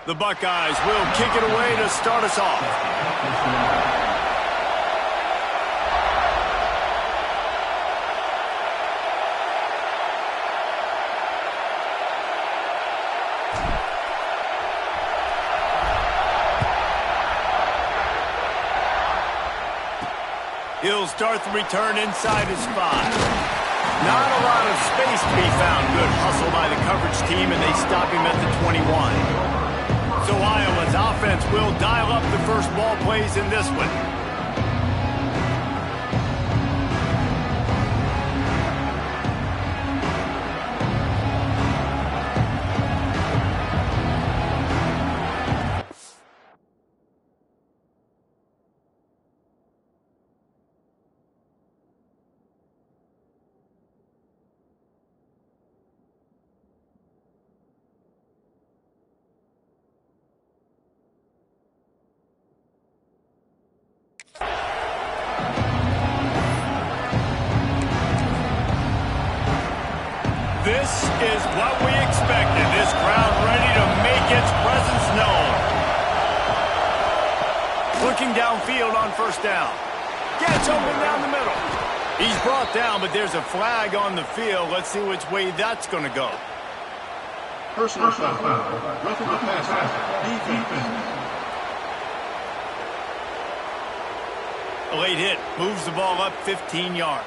The Buckeyes will kick it away to start us off. He'll start the return inside his 5. Not a lot of space to be found. Good hustle by the coverage team, and they stop him at the 21. So Iowa's offense will dial up the first ball plays in this one. This is what we expected. This crowd ready to make its presence known. Looking downfield on first down. Gets open down the middle. He's brought down, but there's a flag on the field. Let's see which way that's going to go. Personal foul. Roughing the passer. Defense. A late hit. Moves the ball up 15 yards.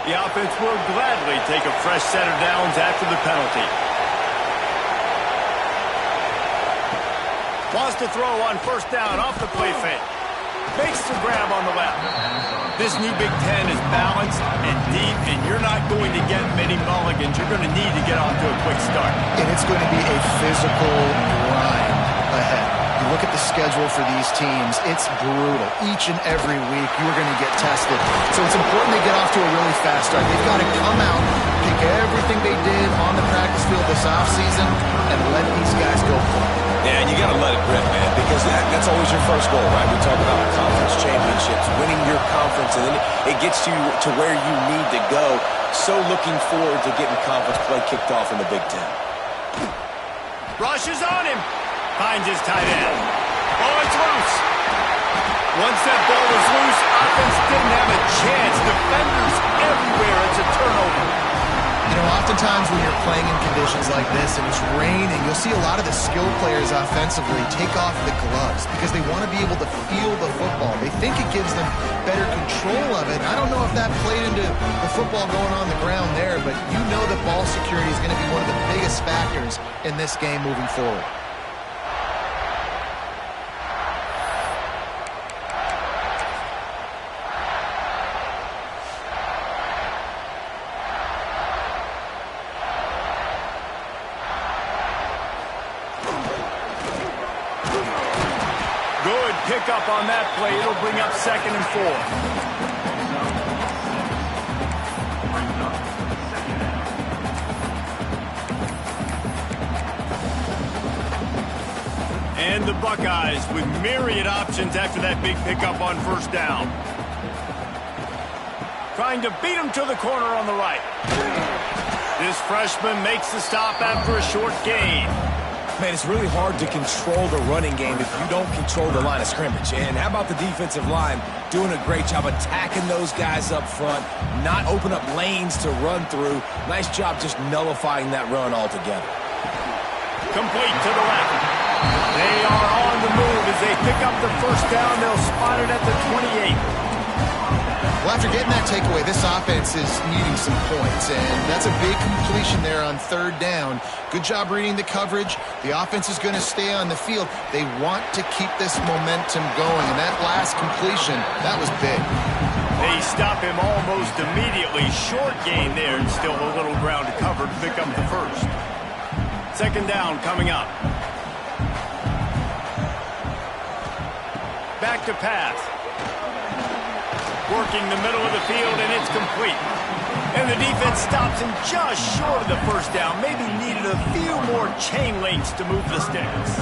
The offense will gladly take a fresh set of downs after the penalty. Wants to throw on first down off the play fake. Makes the grab on the left. This new Big Ten is balanced and deep, and you're not going to get many mulligans. You're going to need to get off to a quick start. And it's going to be a physical grind ahead. You look at the schedule for these teams, it's brutal. Each and every week, you're going to get tested. So it's important they get off to a really fast start. They've got to come out, pick everything they did on the practice field this offseason, and let these guys go play. Yeah, and you got to let it rip, man, because that's always your first goal, right? We talk about conference championships, winning your conference, and then it gets you to where you need to go. So looking forward to getting conference play kicked off in the Big Ten. Rushes on him. Finds his tight end. Oh, it's loose. Once that ball was loose, offense didn't have a chance. Defenders everywhere. It's a turnover. You know, oftentimes when you're playing in conditions like this and it's raining, you'll see a lot of the skilled players offensively take off the gloves because they want to be able to feel the football. They think it gives them better control of it. I don't know if that played into the football going on the ground there, but you know that ball security is going to be one of the biggest factors in this game moving forward. Pick up on that play. It'll bring up 2nd and 4. And the Buckeyes with myriad options after that big pickup on first down. Trying to beat him to the corner on the right. This freshman makes the stop after a short gain. Man, it's really hard to control the running game if you don't control the line of scrimmage. And how about the defensive line doing a great job attacking those guys up front, not open up lanes to run through. Nice job just nullifying that run altogether. Complete to the left. They are on the move as they pick up the first down. They'll spot it at the 28. Well, after getting that takeaway, this offense is needing some points, and that's a big completion there on third down. Good job reading the coverage. The offense is going to stay on the field. They want to keep this momentum going, and that last completion, that was big. They stop him almost immediately. Short gain there, and still a little ground to cover to pick up the first. 2nd down coming up. Back to pass. Working the middle of the field, and it's complete. And the defense stops him just short of the first down. Maybe needed a few more chain links to move the sticks.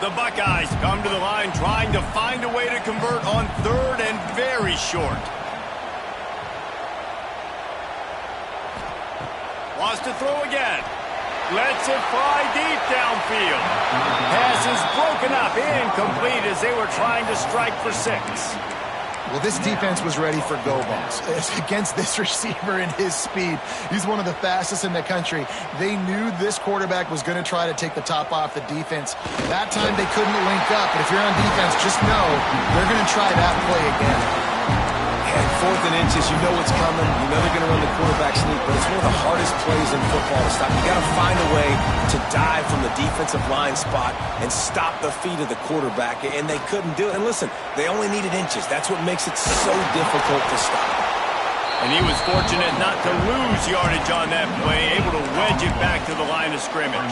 The Buckeyes come to the line trying to find a way to convert on third and very short. Wants to throw again. Lets it fly deep downfield. Pass is broken up, incomplete as they were trying to strike for 6. Well, this defense was ready for go balls. Against this receiver and his speed, he's one of the fastest in the country. They knew this quarterback was going to try to take the top off the defense. That time they couldn't link up, but if you're on defense, just know they're going to try that play again. And 4th and inches, you know what's coming. You know they're going to run the quarterback sneak, but it's one of the hardest plays in football to stop. You got to find a way to dive from the defensive line spot and stop the feet of the quarterback, and they couldn't do it. And listen, they only needed inches. That's what makes it so difficult to stop. And he was fortunate not to lose yardage on that play, able to wedge it back to the line of scrimmage.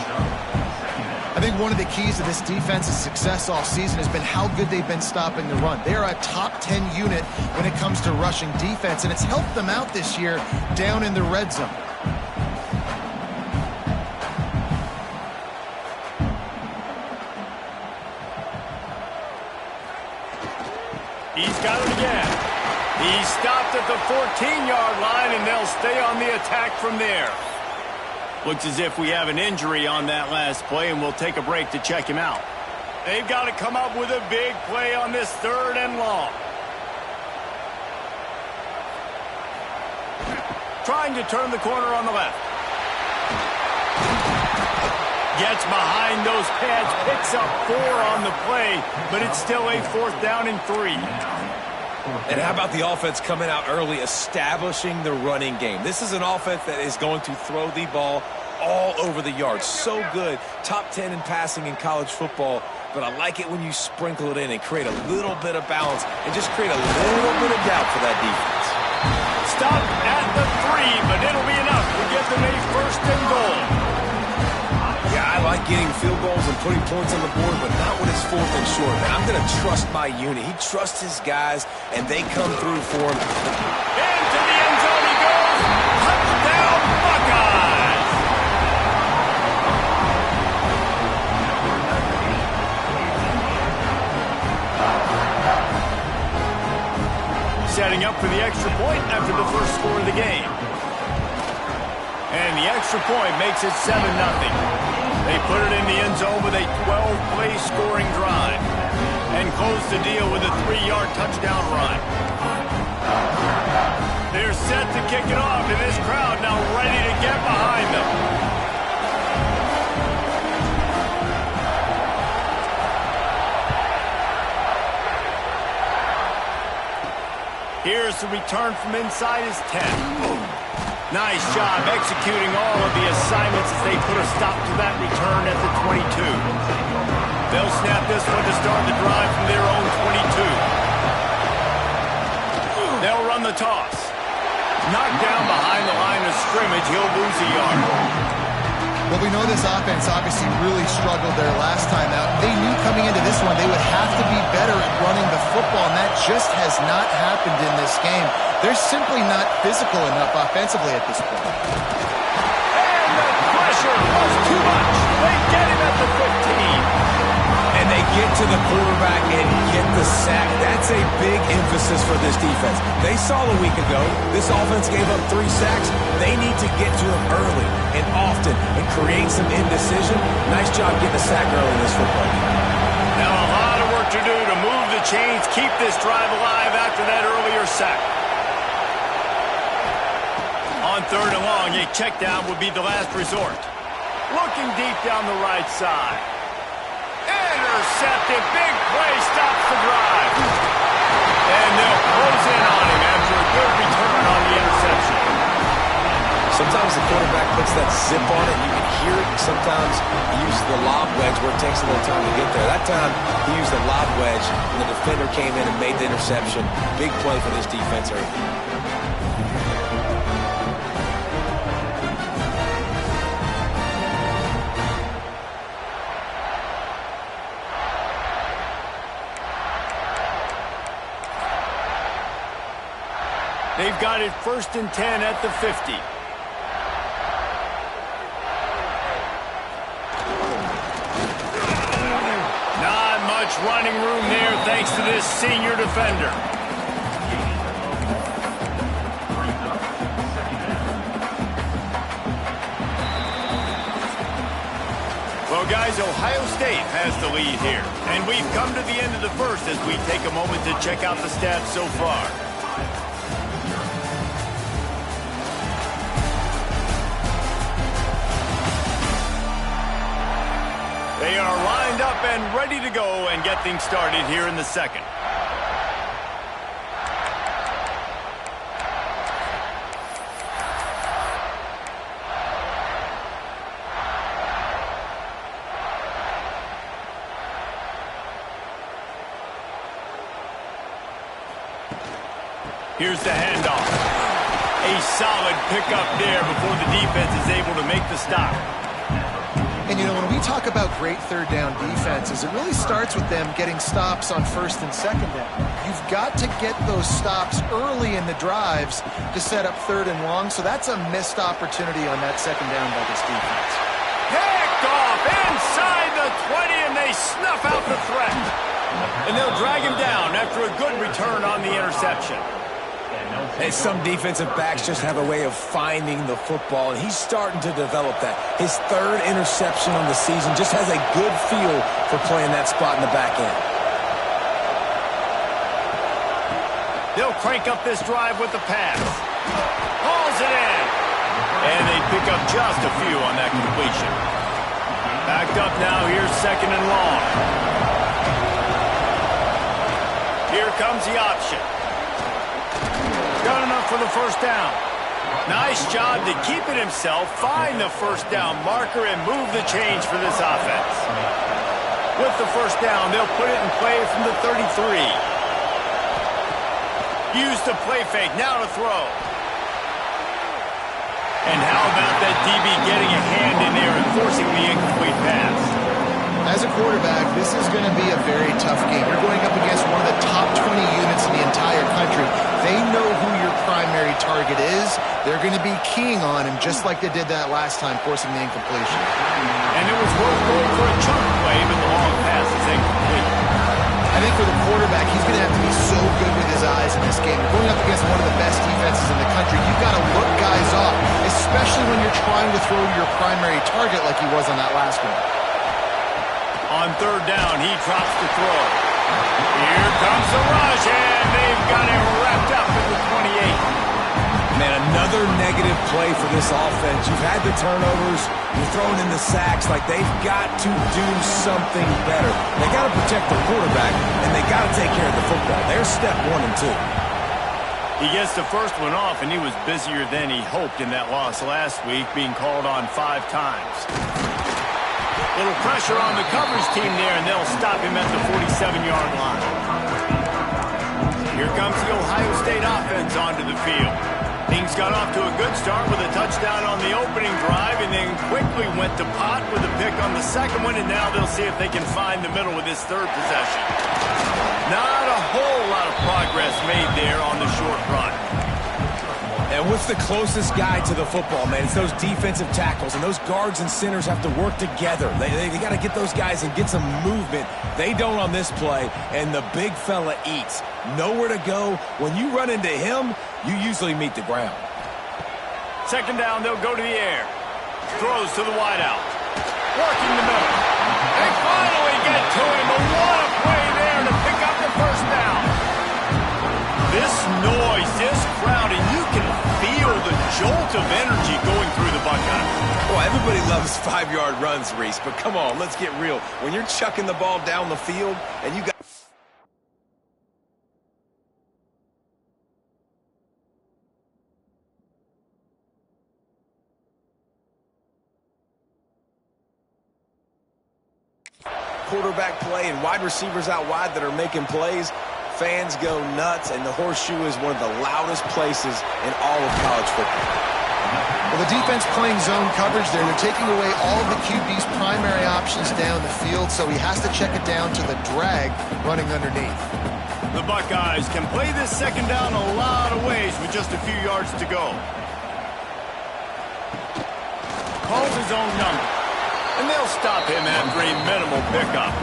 I think one of the keys to this defense's success all season has been how good they've been stopping the run. They are a top 10 unit when it comes to rushing defense, and it's helped them out this year down in the red zone. He's got it again. He stopped at the 14-yard line, and they'll stay on the attack from there. Looks as if we have an injury on that last play, and we'll take a break to check him out. They've got to come up with a big play on this 3rd and long. Trying to turn the corner on the left. Gets behind those pads, picks up 4 on the play, but it's still a 4th down and 3. And how about the offense coming out early, establishing the running game? This is an offense that is going to throw the ball all over the yard. So good. Top 10 in passing in college football. But I like it when you sprinkle it in and create a little bit of balance and just create a little bit of doubt for that defense. Stop at the 3, but it'll be enough to get them a 1st and goal. Yeah, I like getting field goals and putting points on the board, but not when it's 4th and short. Man, I'm going to trust my unit. He trusts his guys, and they come through for him. Into the end zone he goes. Touchdown, Buckeyes! Setting up for the extra point after the first score of the game. And the extra point makes it 7-0. They put it in the end zone with a 12-play scoring drive and close the deal with a 3-yard touchdown run. They're set to kick it off, and this crowd now ready to get behind them. Here's the return from inside his 10. Nice job executing all of the assignments as they put a stop to that return at the 22. They'll snap this one to start the drive from their own 22. They'll run the toss. Knocked down behind the line of scrimmage, he'll lose a yard. Well, we know this offense obviously really struggled their last time out. They knew coming into this one they would have to be better at running the football, and that just has not happened in this game. They're simply not physical enough offensively at this point. And the pressure was too much. They get him at the 15. And they get to the quarterback and get the sack. That's a big emphasis for this defense. They saw a week ago this offense gave up 3 sacks. They need to get to him early and often and create some indecision. Nice job getting a sack early in this football game. Now a lot of work to do to move the chains, keep this drive alive after that earlier sack. On 3rd and long, a check down would be the last resort. Looking deep down the right side. Intercepted. Big play stops the drive. And they'll close in on him after a good return on the interception. Sometimes the quarterback puts that zip on it. You can hear it. Sometimes he uses the lob wedge where it takes a little time to get there. That time he used the lob wedge, and the defender came in and made the interception. Big play for this defense early. They've got it 1st and 10 at the 50. thanks to this senior defender. Well, guys, Ohio State has the lead here. And we've come to the end of the first as we take a moment to check out the stats so far. They are lined up and ready to go and get things started here in the second. Here's the handoff. A solid pickup there before the defense is able to make the stop. And, you know, when we talk about great third down defenses, it really starts with them getting stops on first and second down. You've got to get those stops early in the drives to set up third and long, so that's a missed opportunity on that second down by this defense. Picked off inside the 20, and they snuff out the threat. And they'll drag him down after a good return on the interception. Hey, some defensive backs just have a way of finding the football, and he's starting to develop that. His third interception on the season just has a good feel for playing that spot in the back end. They'll crank up this drive with the pass. Hauls it in. And they pick up just a few on that completion. Backed up now, here's second and long. Here comes the option. Got enough for the first down. Nice job to keep it himself, find the first down marker, and move the change for this offense. With the first down, they'll put it in play from the 33. Use the play fake, now to throw. And how about that DB getting a hand in there and forcing the incomplete pass? As a quarterback, this is going to be a very tough game. You're going up against one of the top 20 units in the entire country. They know who your primary target is. They're going to be keying on him just like they did that last time, forcing the incompletion. And it was worth going for a chunk play, but the long pass is incomplete. I think for the quarterback, he's going to have to be so good with his eyes in this game. You're going up against one of the best defenses in the country. You've got to look guys off, especially when you're trying to throw your primary target like he was on that last one. On third down, he drops the throw. Here comes the rush, and they've got it wrapped up at the 28. Man, another negative play for this offense. You've had the turnovers, you're throwing in the sacks. Like, they've got to do something better. They got to protect the quarterback, and they got to take care of the football. There's step 1 and 2. He gets the first one off, and he was busier than he hoped in that loss last week, being called on 5 times. Little pressure on the coverage team there, and they'll stop him at the 47-yard line. Here comes the Ohio State offense onto the field. Things got off to a good start with a touchdown on the opening drive, and then quickly went to pot with a pick on the second one, and now they'll see if they can find the middle with this third possession. Not a whole lot of progress made there on the short run. And what's the closest guy to the football, man? It's those defensive tackles, and those guards and centers have to work together. They got to get those guys and get some movement. They don't on this play, and the big fella eats. Nowhere to go. When you run into him, you usually meet the ground. Second down, they'll go to the air. Throws to the wideout. Working the middle. They finally get to him, but what a play there to pick up the first down. This noise, this crowd, and you can feel the jolt of energy going through the Buckeyes. Well, everybody loves 5-yard runs, Reese, but come on, let's get real. When you're chucking the ball down the field and you got quarterback play and wide receivers out wide that are making plays, fans go nuts, and the horseshoe is one of the loudest places in all of college football. Well, the defense playing zone coverage there. They're taking away all of the QB's primary options down the field, so he has to check it down to the drag running underneath. The Buckeyes can play this second down a lot of ways with just a few yards to go. Calls his own number, and they'll stop him after a minimal pickup.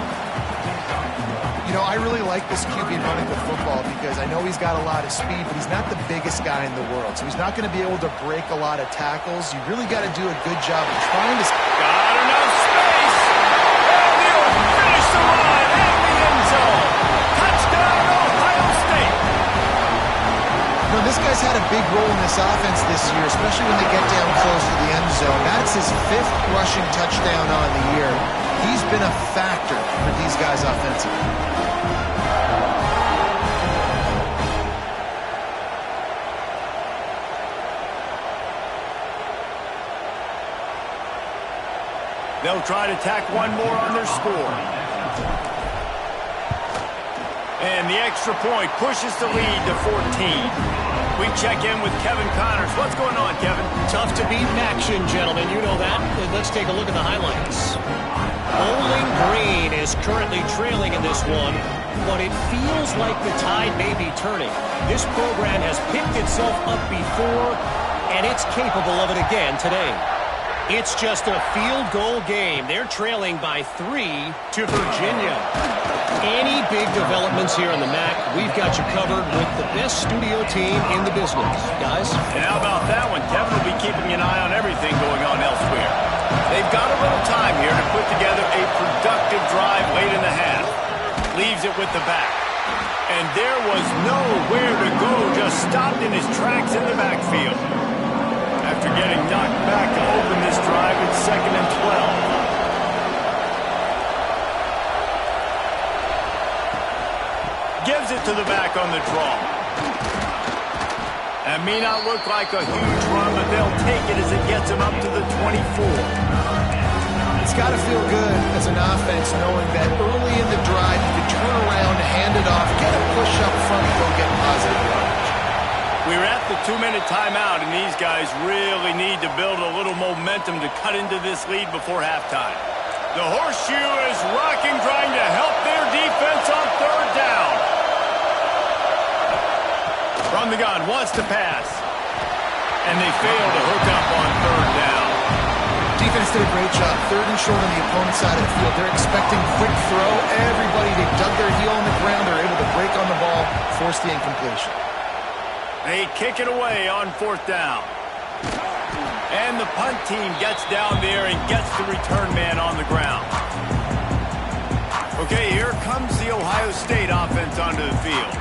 You know, I really like this QB running the football because I know he's got a lot of speed, but he's not the biggest guy in the world. So he's not going to be able to break a lot of tackles. You really got to do a good job of trying to... Got enough space. And he'll finish the line at the end zone. Touchdown, Ohio State. You know, this guy's had a big role in this offense this year, especially when they get down close to the end zone. That's his 5th rushing touchdown on the year. He's been a factor for these guys offensively. They'll try to tack one more on their score. And the extra point pushes the lead to 14. We check in with Kevin Connors. What's going on, Kevin? Tough to beat in action, gentlemen. You know that. Let's take a look at the highlights. Bowling Green is currently trailing in this one, but it feels like the tide may be turning. This program has picked itself up before, and it's capable of it again today. It's just a field goal game. They're trailing by 3 to Virginia. Any big developments here on the MAC, we've got you covered with the best studio team in the business. Guys? And how about that one? Kevin will be keeping an eye on everything going on elsewhere. They've got a little time here to put together a productive drive late in the half. Leaves it with the back. And there was nowhere to go, just stopped in his tracks in the backfield. After getting knocked back to open this drive, it's 2nd and 12. Gives it to the back on the draw. That may not look like a huge run, but they'll take it as it gets them up to the 24. It's got to feel good as an offense knowing that early in the drive you can turn around, hand it off, get a push up front, and go get positive yardage. We're at the 2-minute timeout, and these guys really need to build a little momentum to cut into this lead before halftime. The horseshoe is rocking, trying to help their defense on 3rd down. From the gun, wants to pass. And they fail to hook up on 3rd down. Defense did a great job. 3rd and short on the opponent's side of the field. They're expecting quick throw. Everybody, they dug their heel on the ground. They're able to break on the ball, force the incompletion. They kick it away on 4th down. And the punt team gets down there and gets the return man on the ground. Okay, here comes the Ohio State offense onto the field.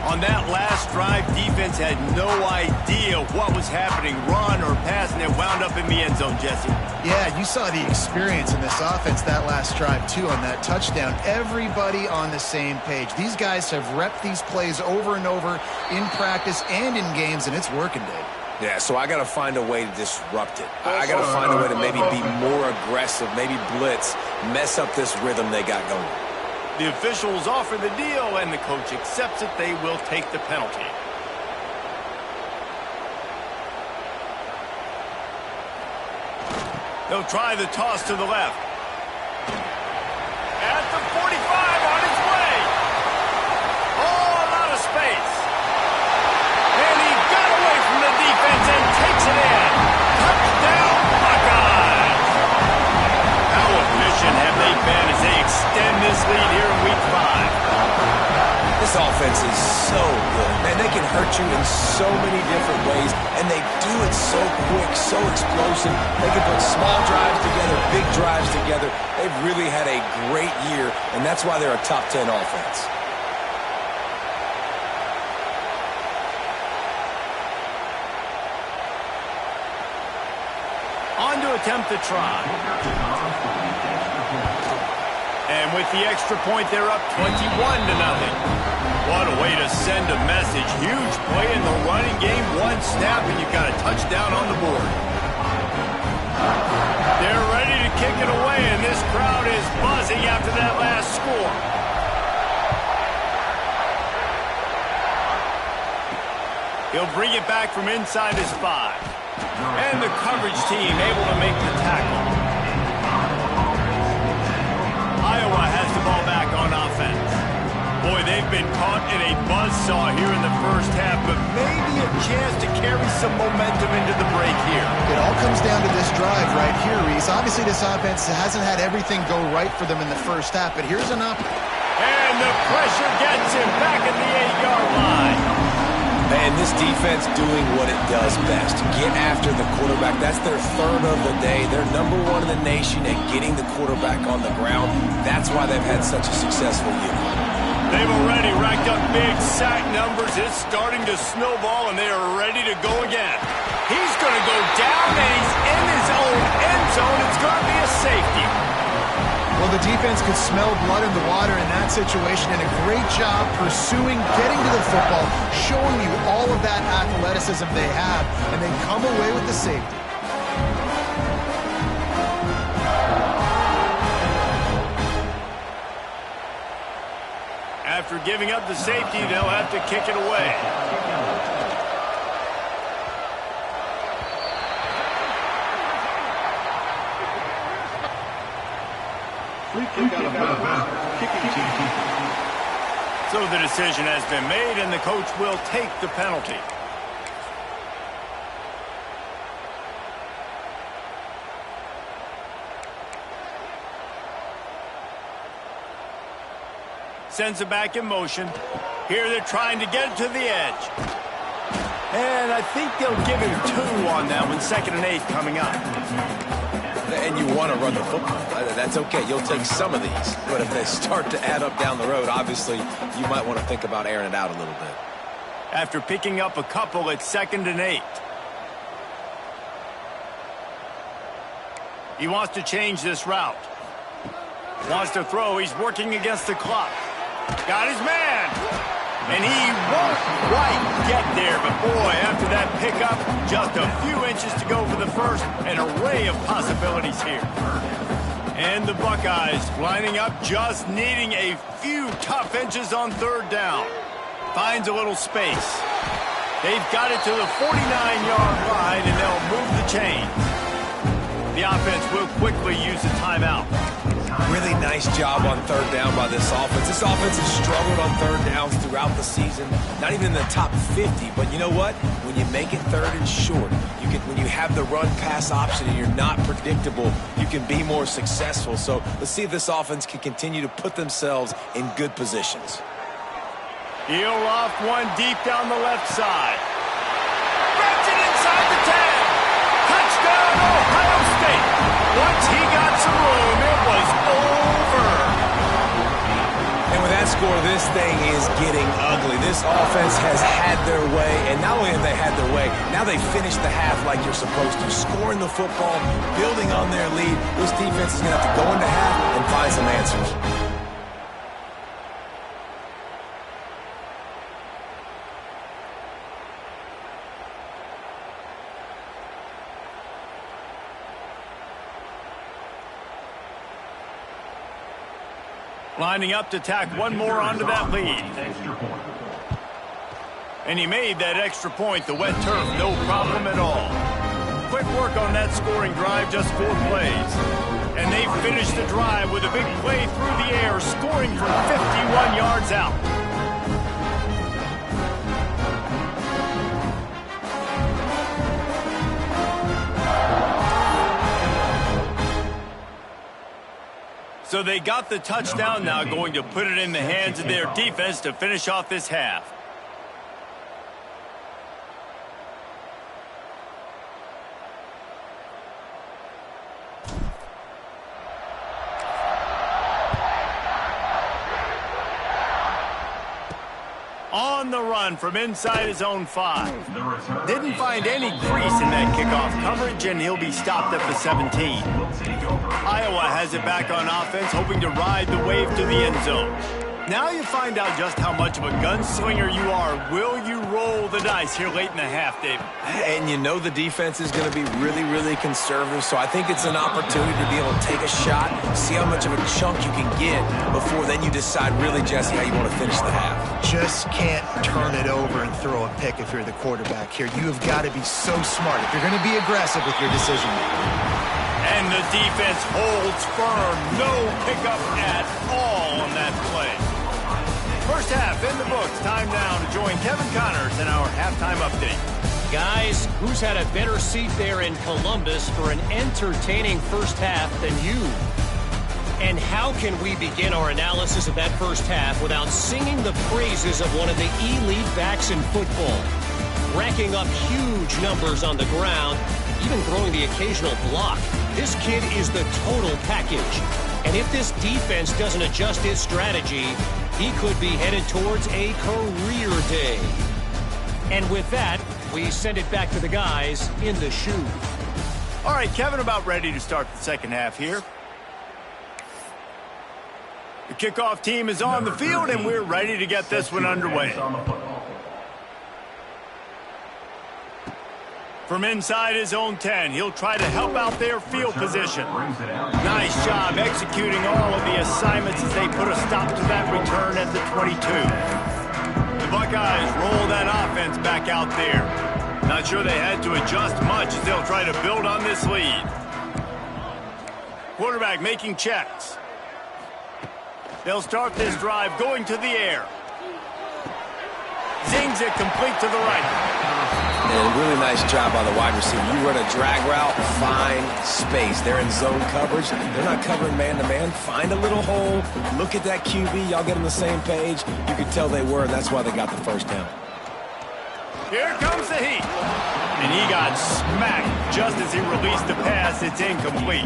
On that last drive, defense had no idea what was happening, run or pass, and it wound up in the end zone, Jesse. Yeah, you saw the experience in this offense that last drive, too, on that touchdown. Everybody on the same page. These guys have repped these plays over and over in practice and in games, and it's working, Dave. Yeah, so I got to find a way to disrupt it. I got to find a way to maybe be more aggressive, maybe blitz, mess up this rhythm they got going. The officials offer the deal, and the coach accepts it. They will take the penalty. They'll try the toss to the left. At the 45, on its way. Oh, a lot of space. And he got away from the defense and takes it in. Touchdown, Buckeyes. How efficient have they been as they extend this lead here in Week 5? This offense is so good. Man, they can hurt you in so many different ways, and they do it so quick, so explosive. They can put small drives together, big drives together. They've really had a great year, and that's why they're a top 10 offense. On to attempt the try. And with the extra point, they're up 21-0. What a way to send a message. Huge play in the running game. One snap, and you've got a touchdown on the board. They're ready to kick it away, and this crowd is buzzing after that last score. He'll bring it back from inside his 5. And the coverage team able to make the tackle. Iowa has the ball back on offense. Boy, they've been caught in a buzzsaw here in the first half, but maybe a chance to carry some momentum into the break here. It all comes down to this drive right here, Reese. Obviously, this offense hasn't had everything go right for them in the first half, but here's an opportunity. And the pressure gets him back at the 8-yard line. And this defense doing what it does best. Get after the quarterback. That's their third of the day. They're number one in the nation at getting the quarterback on the ground. That's why they've had such a successful year. They've already racked up big sack numbers. It's starting to snowball, and they are ready to go again. He's going to go down, and he's in his own end zone. It's going to be a safety. Well, the defense could smell blood in the water in that situation, and a great job pursuing, getting to the football, showing you all of that athleticism they have, and they come away with the safety. After giving up the safety, they'll have to kick it away. Free kick out of bounds. Kicking team. So the decision has been made, and the coach will take the penalty. Sends it back in motion. Here they're trying to get it to the edge. And I think they'll give him 2 on that one. 2nd and 8 coming up. And you want to run the football. That's okay. You'll take some of these. But if they start to add up down the road, obviously, you might want to think about airing it out a little bit. After picking up a couple, it's 2nd and 8. He wants to change this route. Wants to throw. He's working against the clock. Got his man. And he won't quite get there. But, boy, after that pickup, just a few inches to go for the first. An array of possibilities here. And the Buckeyes lining up, just needing a few tough inches on 3rd down. Finds a little space. They've got it to the 49-yard line, and they'll move the chains. The offense will quickly use a timeout. Really nice job on 3rd down by this offense. This offense has struggled on 3rd downs throughout the season. Not even in the top 50. But you know what? When you make it 3rd and short, when you have the run-pass option and you're not predictable, you can be more successful. So let's see if this offense can continue to put themselves in good positions. He'll loft one deep down the left side. Wraps it inside the 10. Touchdown, Ohio State. Once he got some room, it was over. And with that score, this thing is getting ugly. This offense has had their way, and not only have they had their way, now they finished the half like you're supposed to, scoring the football, building on their lead. This defense is going to have to go into half and find some answers. Lining up to tack one more onto that lead. And he made that extra point. The wet turf, no problem at all. Quick work on that scoring drive, just 4 plays. And they finished the drive with a big play through the air, scoring from 51 yards out. So they got the touchdown, now going to put it in the hands of their defense to finish off this half. On the run from inside his own 5. Didn't find any crease in that kickoff coverage, and he'll be stopped at the 17. Iowa has it back on offense, hoping to ride the wave to the end zone. Now you find out just how much of a gunslinger you are. Will you roll the dice here late in the half, David? And you know the defense is going to be really, really conservative, so I think it's an opportunity to be able to take a shot, see how much of a chunk you can get before then you decide really, Jesse, how you want to finish the half. Just can't turn it over and throw a pick if you're the quarterback here. You have got to be so smart if you're going to be aggressive with your decision making. And the defense holds firm. No pickup at all on that play. First half in the books. Time now to join Kevin Connors in our halftime update. Guys, who's had a better seat there in Columbus for an entertaining first half than you? And how can we begin our analysis of that first half without singing the praises of one of the elite backs in football? Racking up huge numbers on the ground, even throwing the occasional block. This kid is the total package. And if this defense doesn't adjust its strategy, he could be headed towards a career day. And with that, we send it back to the guys in the shoe. All right, Kevin, about ready to start the second half here. The kickoff team is on the field, and we're ready to get this one underway. From inside his own 10, he'll try to help out their field position. Nice job executing all of the assignments as they put a stop to that return at the 22. The Buckeyes roll that offense back out there. Not sure they had to adjust much as they'll try to build on this lead. Quarterback making checks. They'll start this drive going to the air. Zings it complete to the right. And a really nice job by the wide receiver. You run a drag route, find space. They're in zone coverage. They're not covering man-to-man. Find a little hole. Look at that QB. Y'all get on the same page. You can tell they were, and that's why they got the first down. Here comes the heat. And he got smacked just as he released the pass. It's incomplete.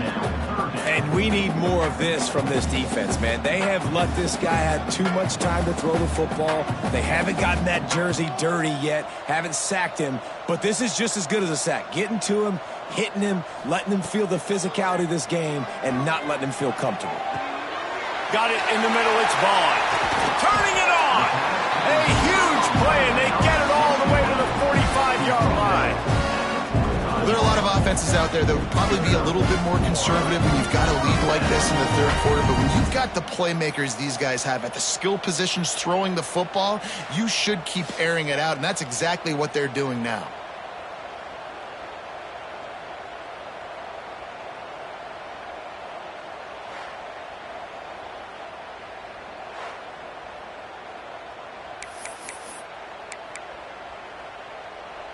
And we need more of this from this defense, man. They have let this guy have too much time to throw the football. They haven't gotten that jersey dirty yet, haven't sacked him. But this is just as good as a sack. Getting to him, hitting him, letting him feel the physicality of this game, and not letting him feel comfortable. Got it in the middle. It's Vaughn. Turning it on. A huge play, and they get it all the way to the 45-yard line. There are a lot of offenses out there that would probably be a little bit more conservative when you've got a lead like this in the third quarter. But when you've got the playmakers these guys have at the skill positions throwing the football, you should keep airing it out. And that's exactly what they're doing now.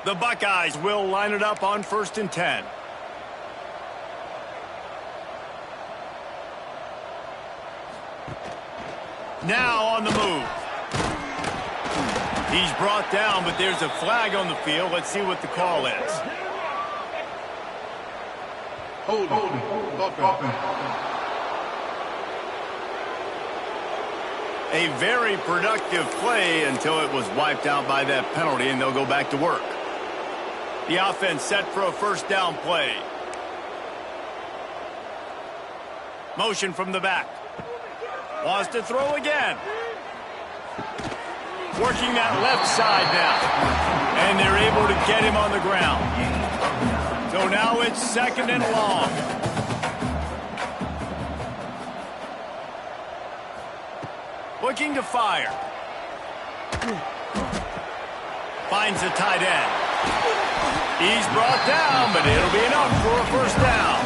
The Buckeyes will line it up on 1st and 10. Now on the move. He's brought down, but there's a flag on the field. Let's see what the call is. A very productive play until it was wiped out by that penalty, and they'll go back to work. The offense set for a first down play. Motion from the back. Wants to throw again. Working that left side now. And they're able to get him on the ground. So now it's 2nd and long. Looking to fire. Finds the tight end. He's brought down, but it'll be enough for a first down.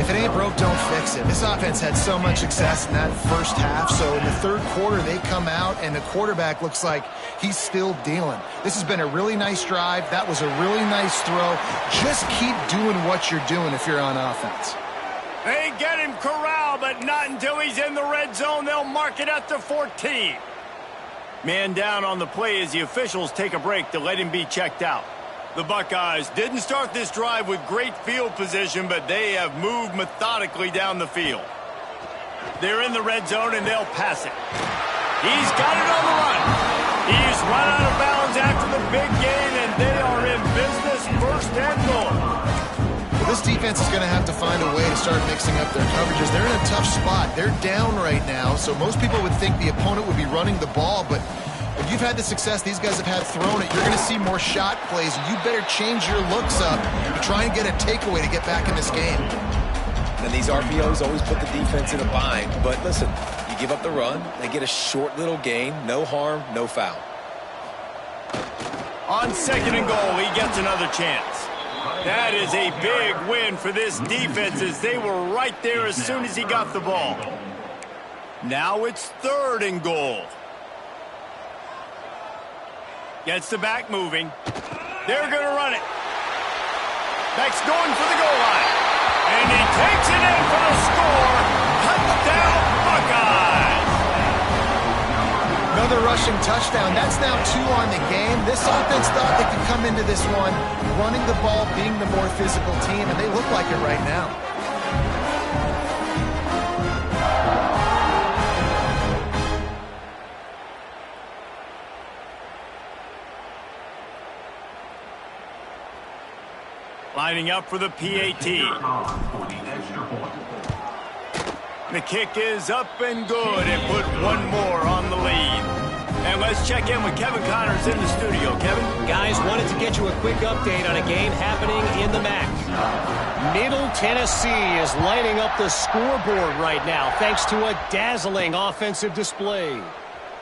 If it ain't broke, don't fix it. This offense had so much success in that first half, so in the third quarter they come out and the quarterback looks like he's still dealing. This has been a really nice drive. That was a really nice throw. Just keep doing what you're doing if you're on offense. They get him corralled, but not until he's in the red zone. They'll mark it at the 14. Man down on the play as the officials take a break to let him be checked out. The Buckeyes didn't start this drive with great field position, but they have moved methodically down the field. They're in the red zone, and they'll pass it. He's got it on the run. He's run out of bounds after the big gain, and they are in business, 1st and goal. Well, this defense is going to have to find a way to start mixing up their coverages. They're in a tough spot. They're down right now, so most people would think the opponent would be running the ball, but if you've had the success these guys have had throwing it, you're going to see more shot plays. You better change your looks up and try and get a takeaway to get back in this game. And these RPOs always put the defense in a bind. But listen, you give up the run, they get a short little gain, no harm, no foul. On 2nd and goal, he gets another chance. That is a big win for this defense as they were right there as soon as he got the ball. Now it's 3rd and goal. Gets the back moving. They're going to run it. Beck's going for the goal line. And he takes it in for the score. another rushing touchdown. That's now 2 on the game. This offense thought they could come into this one running the ball, being the more physical team, and they look like it right now. Lining up for the PAT. The kick is up and good, and put one more on the lead. And let's check in with Kevin Connors in the studio. Kevin? Guys, wanted to get you a quick update on a game happening in the MAC. Middle Tennessee is lighting up the scoreboard right now thanks to a dazzling offensive display.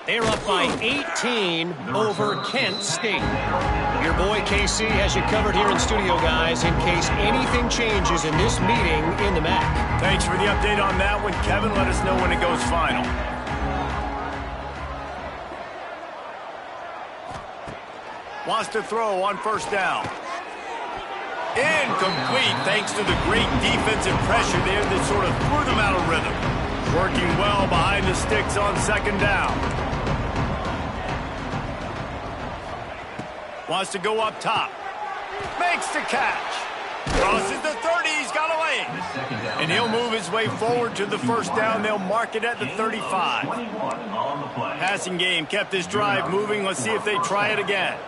They're up by 18 over Kent State. Your boy KC has you covered here in studio, guys, in case anything changes in this meeting in the MAC. Thanks for the update on that one, Kevin. Let us know when it goes final. Wants to throw on first down. Incomplete thanks to the great defensive pressure there that sort of threw them out of rhythm. Working well behind the sticks on second down. Wants to go up top. Makes the catch. Crosses the 30. He's got a lane. And he'll move his way forward to the first down. They'll mark it at the 35. Passing game kept this drive moving. Let's see if they try it again.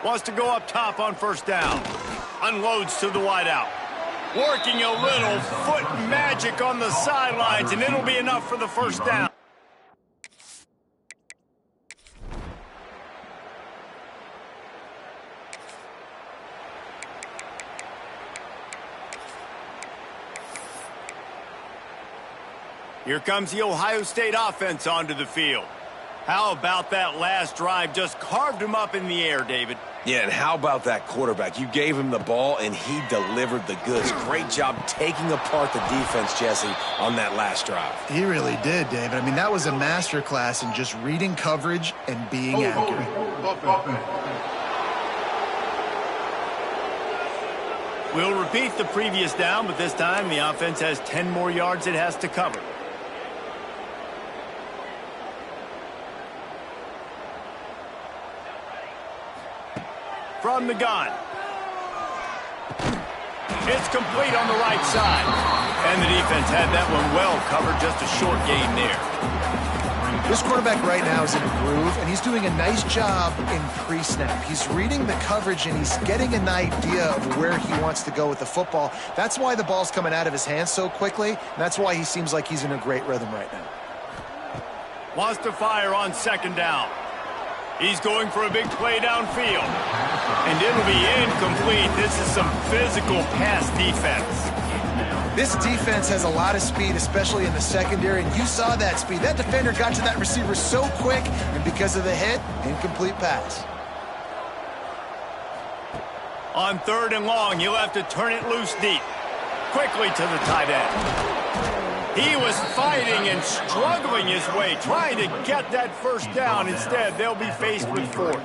Wants to go up top on first down. Unloads to the wideout. Working a little foot magic on the sidelines, and it'll be enough for the first down. Here comes the Ohio State offense onto the field. How about that last drive? Just carved him up in the air, David. Yeah, and how about that quarterback? You gave him the ball, and he delivered the goods. Great job taking apart the defense, Jesse, on that last drive. He really did, David. I mean, that was a masterclass in just reading coverage and being accurate. We'll repeat the previous down, but this time the offense has 10 more yards it has to cover. From the gun. It's complete on the right side. And the defense had that one well covered, just a short gain there. This quarterback right now is in a groove, and he's doing a nice job in pre-snap. He's reading the coverage, and he's getting an idea of where he wants to go with the football. That's why the ball's coming out of his hands so quickly, and that's why he seems like he's in a great rhythm right now. Wants to fire on second down. He's going for a big play downfield. And it'll be incomplete. This is some physical pass defense. This defense has a lot of speed, especially in the secondary, and you saw that speed. That defender got to that receiver so quick, and because of the hit, incomplete pass. On third and long, he'll have to turn it loose deep. Quickly to the tight end. He was fighting and struggling his way, trying to get that first down. Instead, they'll be faced with fourth.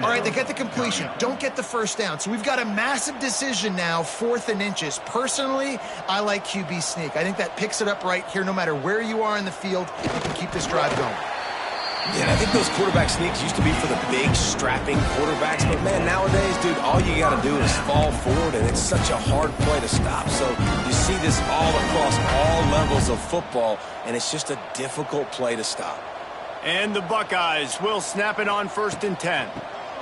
All right, they get the completion. Don't get the first down. So we've got a massive decision now, 4th and inches. Personally, I like QB sneak. I think that picks it up right here. No matter where you are in the field, you can keep this drive going. Yeah, and I think those quarterback sneaks used to be for the big, strapping quarterbacks. But, man, nowadays, dude, all you got to do is fall forward, and it's such a hard play to stop. So you see this all across all levels of football, and it's just a difficult play to stop. And the Buckeyes will snap it on 1st and 10.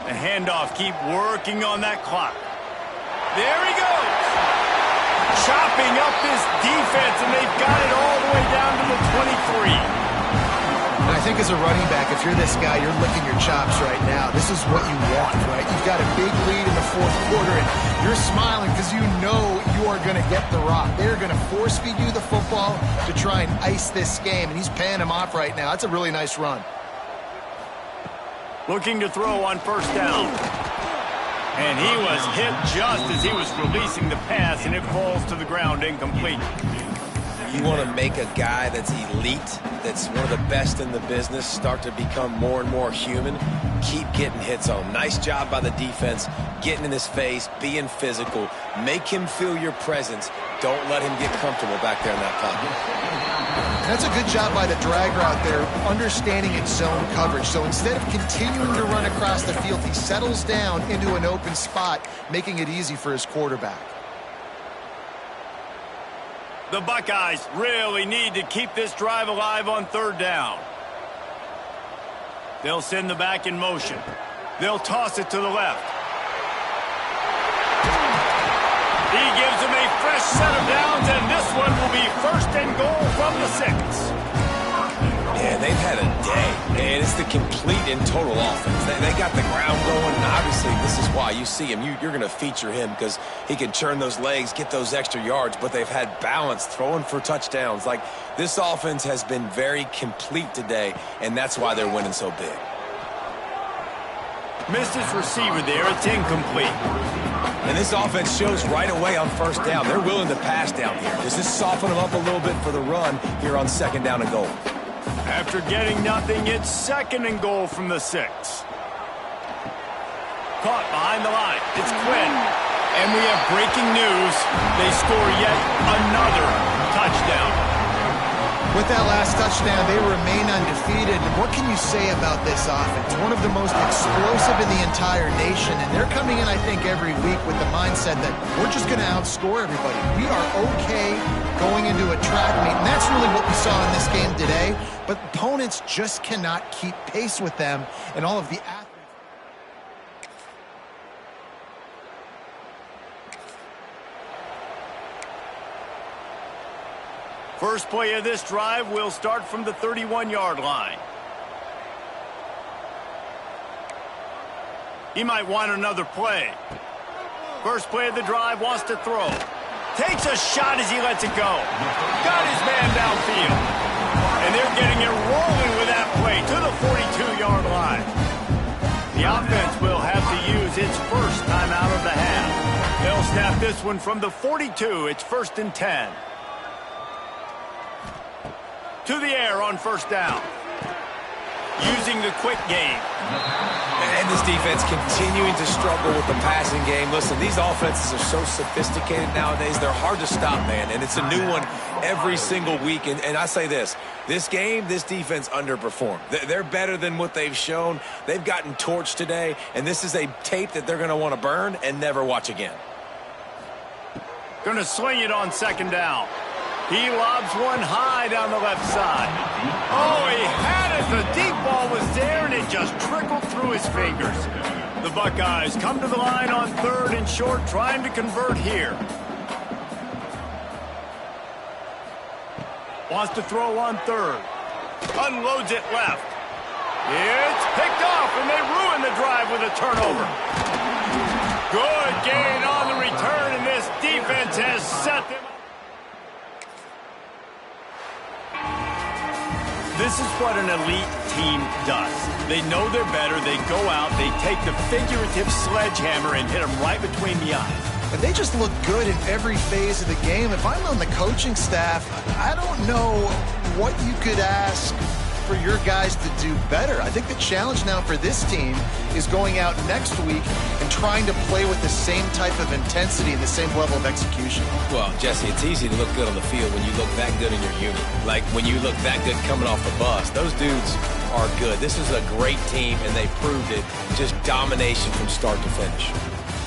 The handoff, keep working on that clock. There he goes. Chopping up this defense, and they've got it all the way down to the 23. And I think as a running back, if you're this guy, you're licking your chops right now. This is what you want, right? You've got a big lead in the 4th quarter, and you're smiling because you know you are going to get the rock. They're going to force-feed you the football to try and ice this game, and he's paying him off right now. That's a really nice run. Looking to throw on first down. And he was hit just as he was releasing the pass, and it falls to the ground incomplete. You want to make a guy that's elite, that's one of the best in the business, start to become more and more human. Keep getting hits on him. Nice job by the defense, getting in his face, being physical. Make him feel your presence. Don't let him get comfortable back there in that pocket. That's a good job by the drag route there, understanding its zone coverage. So instead of continuing to run across the field, he settles down into an open spot, making it easy for his quarterback. The Buckeyes really need to keep this drive alive on third down. They'll send the back in motion. They'll toss it to the left. He gives them a fresh set of downs, and this one will be first and goal from the 6. Yeah, they've had a day, and it's the complete and total offense. They got the ground going, and obviously this is why you see him. You're going to feature him because he can churn those legs, get those extra yards, but they've had balance, throwing for touchdowns. Like, this offense has been very complete today, and that's why they're winning so big. Missed his receiver there. It's incomplete. And this offense shows right away on first down. They're willing to pass down here. Does this soften them up a little bit for the run here on second down and goal? After getting nothing, it's second and goal from the 6. Caught behind the line. It's Quinn. And we have breaking news. They score yet another touchdown. With that last touchdown, they remain undefeated. And what can you say about this offense? One of the most explosive in the entire nation. And they're coming in, I think, every week with the mindset that we're just going to outscore everybody. We are okay going into a track meet. And that's really what we saw in this game today. But opponents just cannot keep pace with them and all of the athletes. First play of this drive will start from the 31-yard line. He might want another play. First play of the drive, wants to throw. Takes a shot as he lets it go. Got his man downfield. And they're getting it rolling with that play to the 42-yard line. The offense will have to use its first timeout of the half. They'll snap this one from the 42. It's 1st and 10. To the air on first down. Using the quick game. And this defense continuing to struggle with the passing game. Listen, these offenses are so sophisticated nowadays. They're hard to stop, man. And it's a new one every single week. And I say this game, this defense underperformed. They're better than what they've shown. They've gotten torched today. And this is a tape that they're going to want to burn and never watch again. Going to swing it on second down. He lobs one high down the left side. Oh, he had it. The deep ball was there, and it just trickled through his fingers. The Buckeyes come to the line on 3rd and short, trying to convert here. Wants to throw on 3rd. Unloads it left. It's picked off, and they ruin the drive with a turnover. Good gain on the return, and this defense has set them up. This is what an elite team does. They know they're better. They go out, they take the figurative sledgehammer and hit them right between the eyes. And they just look good in every phase of the game. If I'm on the coaching staff, I don't know what you could ask for your guys to do better. I think the challenge now for this team is going out next week and trying to play with the same type of intensity and the same level of execution. Well, Jesse, it's easy to look good on the field when you look that good in your unit. Like when you look that good coming off the bus. Those dudes are good. This is a great team, and they proved it. Just domination from start to finish.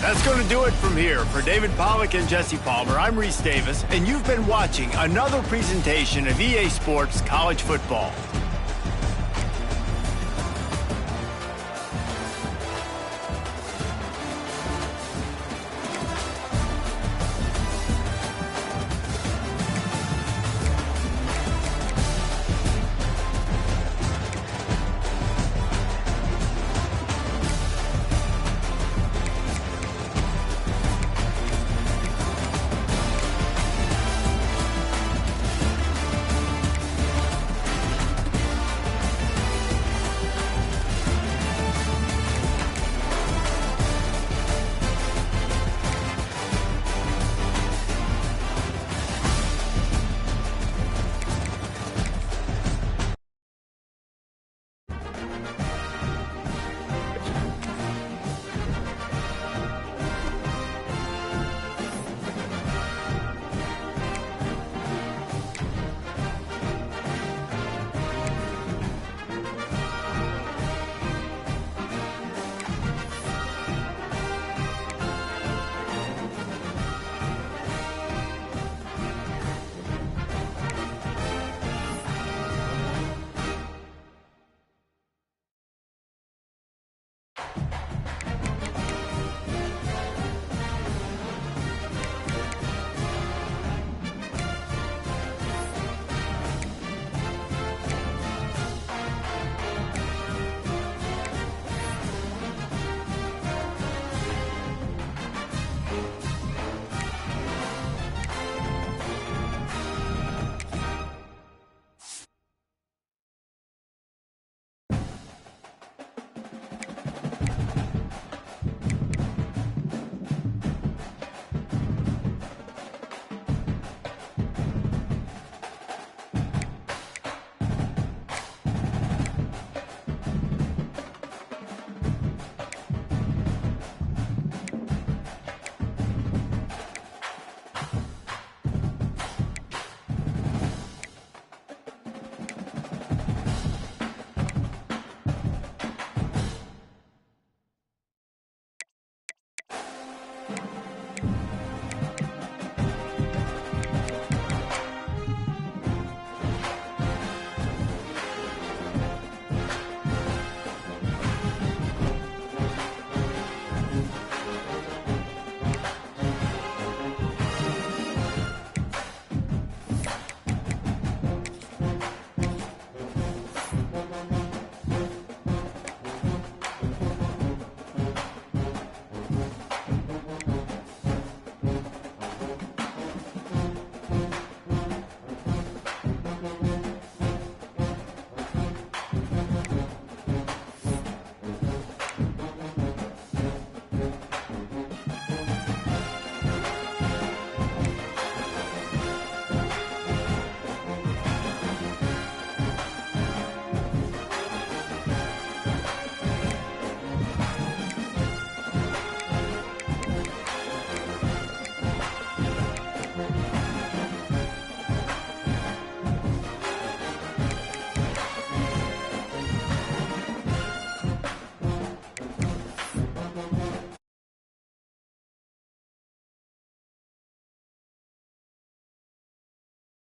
That's going to do it from here. For David Pollack and Jesse Palmer, I'm Reese Davis, and you've been watching another presentation of EA Sports College Football.